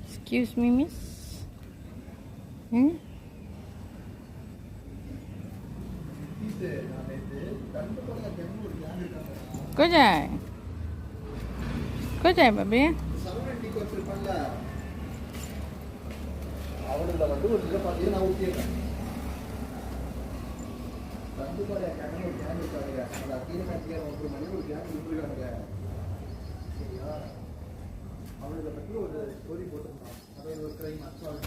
Excuse me, miss. Hmm? Có chạy. Có chạy baby. அவளை பற்றி ஒரு ஸ்டோரி போட்டிருந்தான். அதை ஒரு கிரைம் அசால்ட்